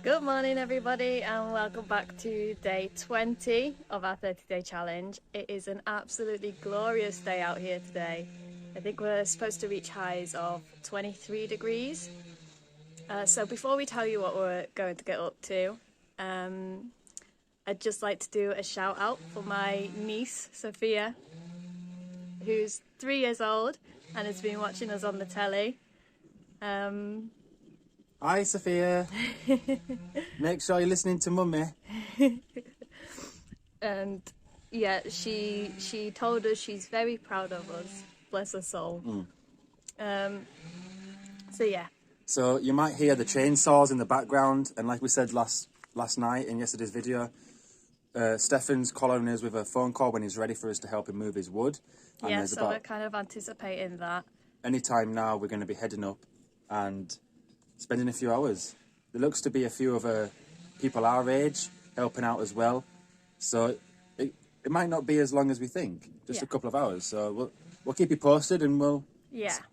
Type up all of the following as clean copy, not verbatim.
Good morning everybody and welcome back to day 20 of our 30-day challenge. It is an absolutely glorious day out here today. I think we're supposed to reach highs of 23 degrees. So before we tell you what we're going to get up to, I'd just like to do a shout out for my niece Sophia, who's 3 years old and has been watching us on the telly. Hi Sophia, make sure you're listening to Mummy. And yeah, she told us she's very proud of us, bless her soul. So yeah. So you might hear the chainsaws in the background, and like we said last night in yesterday's video, Stefan's calling us with a phone call when he's ready for us to help him move his wood. And yeah, so we're kind of anticipating that. Anytime now we're going to be heading up and spending a few hours. There looks to be a few other people our age helping out as well. So it might not be as long as we think, just a couple of hours. So we'll keep you posted and we'll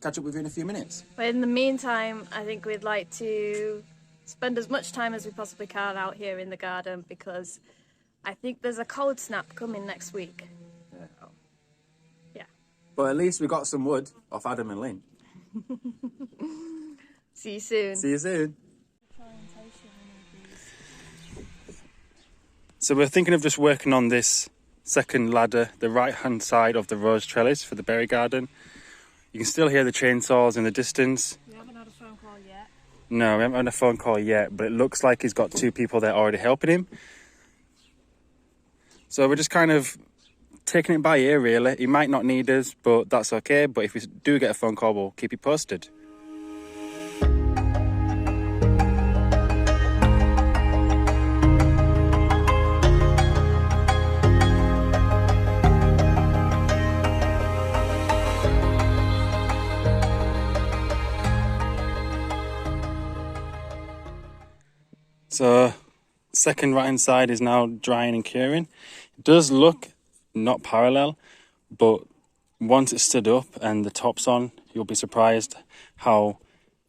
catch up with you in a few minutes. But in the meantime, I think we'd like to spend as much time as we possibly can out here in the garden because I think there's a cold snap coming next week. Yeah. But at least we got some wood off Adam and Lynn. See you soon. See you soon. So we're thinking of just working on this second ladder, the right-hand side of the rose trellis for the berry garden. You can still hear the chainsaws in the distance. We haven't had a phone call yet. No, we haven't had a phone call yet, but it looks like he's got 2 people there already helping him. So we're just kind of taking it by ear, really. He might not need us, but that's okay. But if we do get a phone call, we'll keep you posted. So, second right-hand side is now drying and curing. It does look not parallel, but once it's stood up and the top's on, you'll be surprised how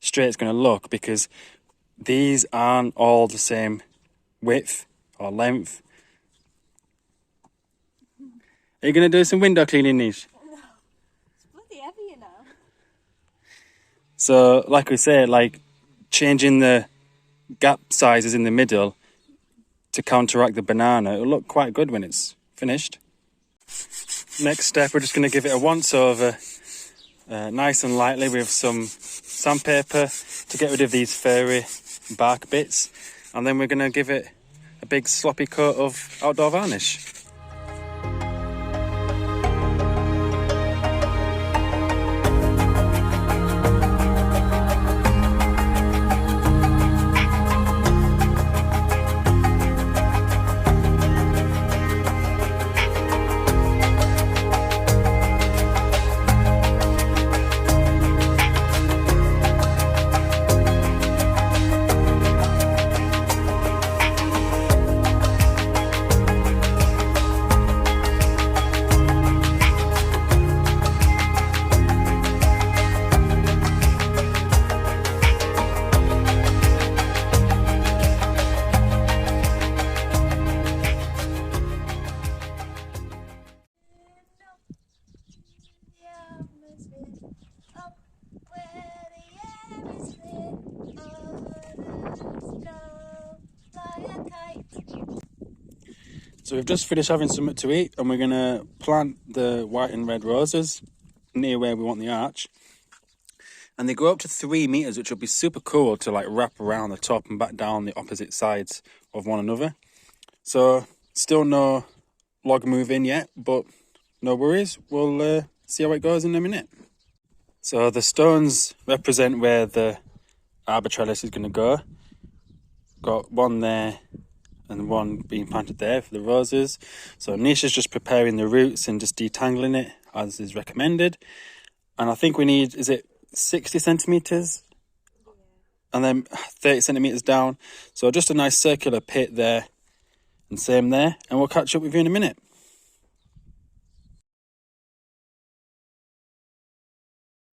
straight it's going to look because these aren't all the same width or length. Are you going to do some window cleaning, Nish? No, it's bloody heavy, you know. So, like we said, changing the gap sizes in the middle to counteract the banana, it'll look quite good when it's finished. Next step, we're just going to give it a once over nice and lightly with some sandpaper to get rid of these furry bark bits, and then we're going to give it a big sloppy coat of outdoor varnish. So we've just finished having something to eat and we're going to plant the white and red roses near where we want the arch. And they go up to 3 meters, which will be super cool to wrap around the top and back down the opposite sides of one another. So still no log moving yet, but no worries. We'll see how it goes in a minute. So the stones represent where the arbor trellis is going to go. Got one there and one being planted there for the roses. So Nisha's just preparing the roots and just detangling it as is recommended. And I think we need, is it 60 centimetres? And then 30 centimetres down. So just a nice circular pit there and same there. And we'll catch up with you in a minute.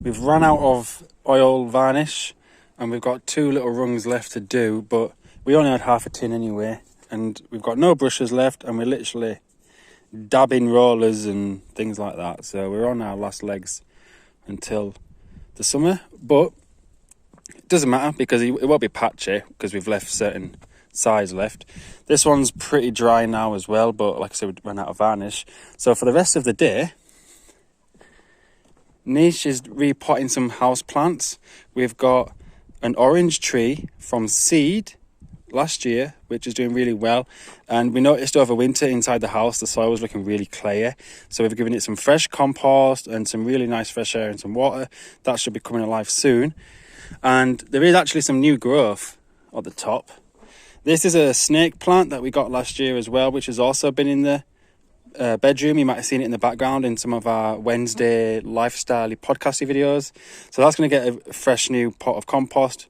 We've run out of oil varnish and we've got 2 little rungs left to do, but We only had half a tin anyway, and we've got no brushes left, and we're literally dabbing rollers and things like that. So we're on our last legs until the summer, but it doesn't matter because it won't be patchy because we've left certain size left. This one's pretty dry now as well, but like I said, we ran out of varnish. So for the rest of the day, Niche is repotting some house plants. We've got an orange tree from seed last year, which is doing really well, and we noticed over winter inside the house the soil was looking really clayey, so we've given it some fresh compost and some really nice fresh air and some water. That should be coming alive soon, and there is actually some new growth at the top. This is a snake plant that we got last year as well, which has also been in the bedroom. You might have seen it in the background in some of our Wednesday lifestyle podcasty videos. So that's going to get a fresh new pot of compost,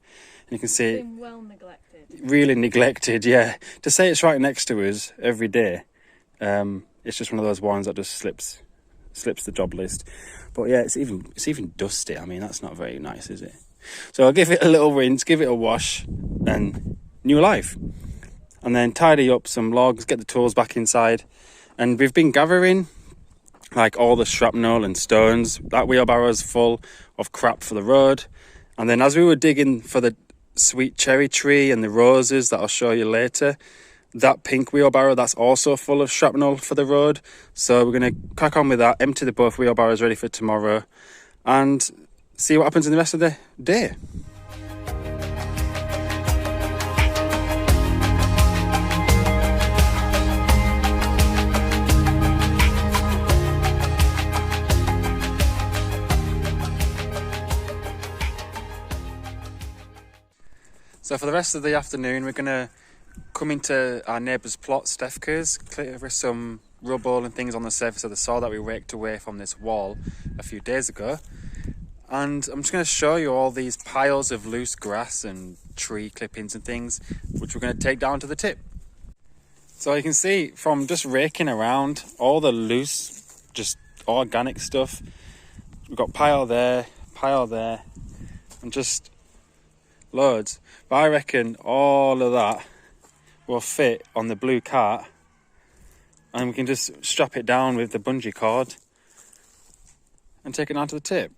and you can see It's been well neglected. Really neglected, yeah. To say it's right next to us every day, it's just one of those ones that just slips the job list. But yeah, it's even dusty. I mean, that's not very nice, is it? So I'll give it a little rinse, give it a wash, and new life. And then tidy up some logs, get the tools back inside. And we've been gathering like all the shrapnel and stones. That wheelbarrow's full of crap for the road. And then as we were digging for the sweet cherry tree and the roses that I'll show you later, that pink wheelbarrow, that's also full of shrapnel for the road. So we're going to crack on with that, empty the both wheelbarrows ready for tomorrow, and see what happens in the rest of the day. So for the rest of the afternoon, we're going to come into our neighbour's plot, Stefka's, clear some rubble and things on the surface of the soil that we raked away from this wall a few days ago. And I'm just going to show you all these piles of loose grass and tree clippings and things, which we're going to take down to the tip. So you can see from just raking around all the loose, just organic stuff. We've got pile there, and just loads. But I reckon all of that will fit on the blue cart, and we can just strap it down with the bungee cord and take it down to the tip.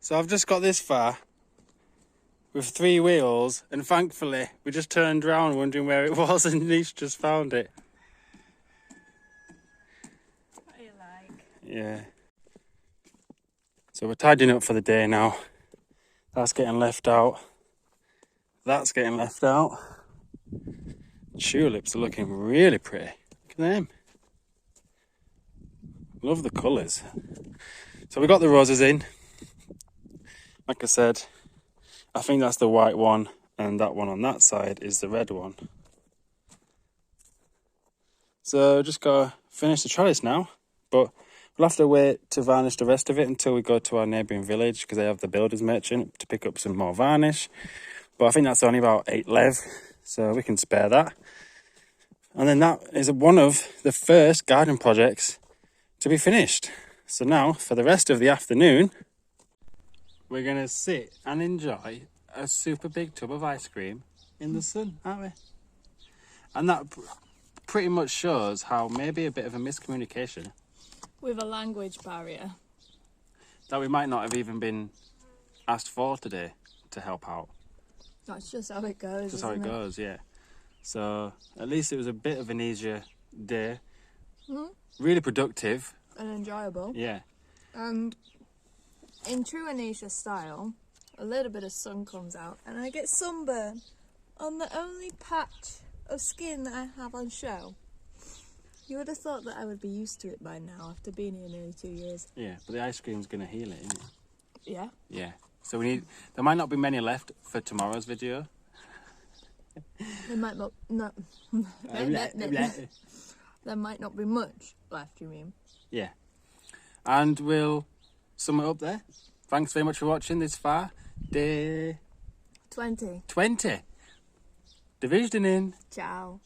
So I've just got this far with 3 wheels, and thankfully we just turned around wondering where it was, and Niche just found it. What do you like? Yeah. So we're tidying up for the day now. That's getting left out. That's getting left out. Tulips are looking really pretty. Look at them. Love the colours. So we got the roses in. Like I said, I think that's the white one, and that one on that side is the red one. So just gotta finish the trellis now, but we'll have to wait to varnish the rest of it until we go to our neighbouring village, because they have the builder's merchant to pick up some more varnish. But I think that's only about 8 lev, so we can spare that. And then that is one of the first garden projects to be finished. So now, for the rest of the afternoon, we're going to sit and enjoy a super big tub of ice cream in the sun, aren't we? And that pretty much shows how maybe a bit of a miscommunication. With a language barrier. That we might not have even been asked for today to help out. That's just how it goes. Just how it goes, yeah. So at least it was a bit of an easier day. Mm-hmm. Really productive. And enjoyable. Yeah. And in true Anisha style, a little bit of sun comes out and I get sunburn on the only patch of skin that I have on show. You would have thought that I would be used to it by now after being here nearly 2 years. Yeah, but the ice cream's going to heal it, isn't it? Yeah. Yeah. So there might not be many left for tomorrow's video. There might not... No. There might not be much left, you mean? Yeah. And we'll sum it up there. Thanks very much for watching this far. Day 20. 20. Division in. Ciao.